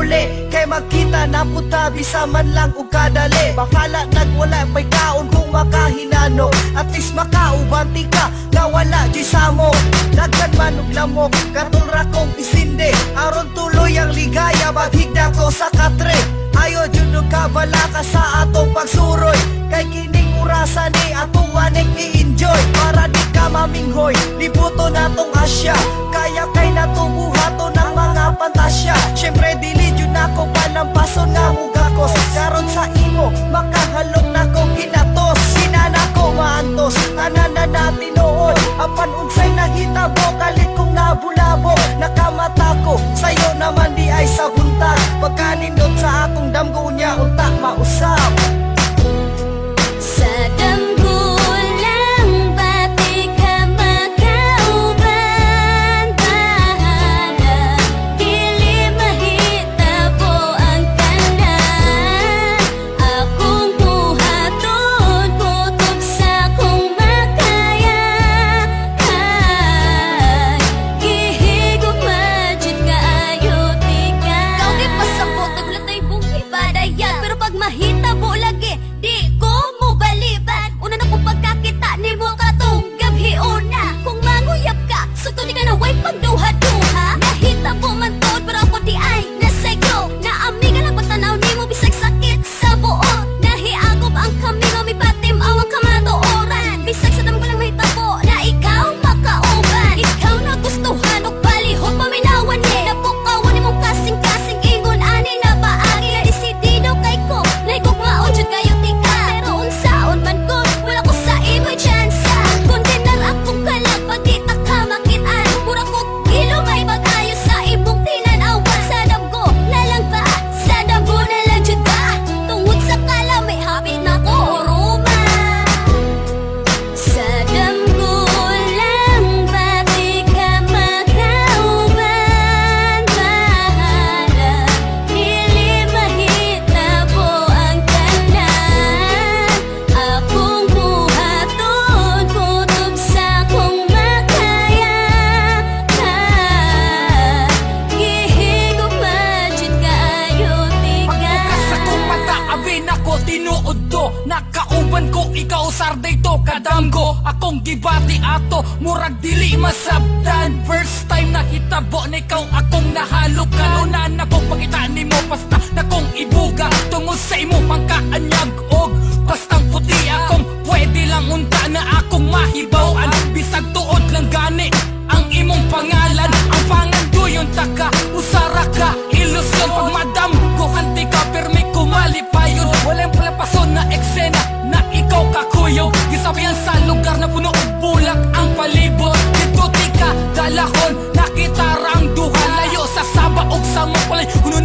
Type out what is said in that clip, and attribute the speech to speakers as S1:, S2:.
S1: muli, kay magkita na puta bisa man lang ug kadali. Bakala nagwala pay kaon kung makahinano, at least makaubanti ka nga wala di samo. Daghan man og lamok katulra kong isinde, aron tuloy ang ligaya maghigda ko sa katre. Ayo jud kabala ka sa atong pagsuroy, kay kining urasa ni atong wanek i-enjoy. Para di ka maminghoy, libuto natong Asya, kaya kay natubuhato ng mga pantasya. Syempre dili jud nako panampason nga mugakos, karon sa imo makahalong nako kinatos. Sinana ko maantos, tanan na natin noon, apan unsay nahitabo kalit kong nabulabo. Nakamata ko sayo naman di ay sa buntag, pagkanindot sa akong damgo niya unta mausap.
S2: Sa damgo lang pati ka makauban, bahala dili mahitabo ang tanan. Akong buhaton kutob sa kong makaya, kay gihigop majud kaayo tika. Kau di pasabot nagulat ay bungi badayan, pero pag mahitabo lagi di ko mo baliban. Una na kong pagkakita ni mo katong gabi una, kung manguyap ka sugto di ka na way pagduha-duha. Nahitabo man tod pero ako di ay nasaylo, na amiga lang patanaw ni mo bisag sakit sa buot. Nahiagop ang kami mamipatim awang kamatooran, bisag sa dam ko lang mahitabo na ikaw makauban. Ikaw na gustuhan og palihog paminawan ni, napukawan ni mong kasing-kasing ingon ani na baagi. Desidido kay ko naigog maujud kayo tika, pero unsaon man ko wala ko sa imo'y tsansa. Kondenar akong kalag pagkita ka makitaan, pura ko kilo may bag-ayo sa imong tinanawan. Sa damgo na lang ba? Sa damgo na lang jud ba? Tungod sa kala may habit na ko ruma. Sa damgo lang pati ka makauban, bahala dili mahitabo ang tanan. Akong buhaton kutob sa kong makaya, kay gihigop majud kaayo tika.
S3: Pagbukas akong mata, abin ako tinuod to, nakauban ko ikaw sarday to kadamgo. Akong gibati ato, murag dili masabtan. First time nakitabo na ikaw akong nahalukan. Una na kong pakita ni mo basta na kong ibuga, tungod sa imo pangkaanyag og bastang puti akong pwede lang unta na akong mahibawan. Bisag tuod lang gani ang imong pangalan, ang panganduyon taka usara ka ilusyon. Pag madam ko hanti ka permi kumalipayon, walang palapason na eksena na ikaw kakuyog. Gisabihan sa lugar na puno og bulak ang palibot, dito tika dalahon nakita rang duha layo sa saba og sa mapalay. Kuno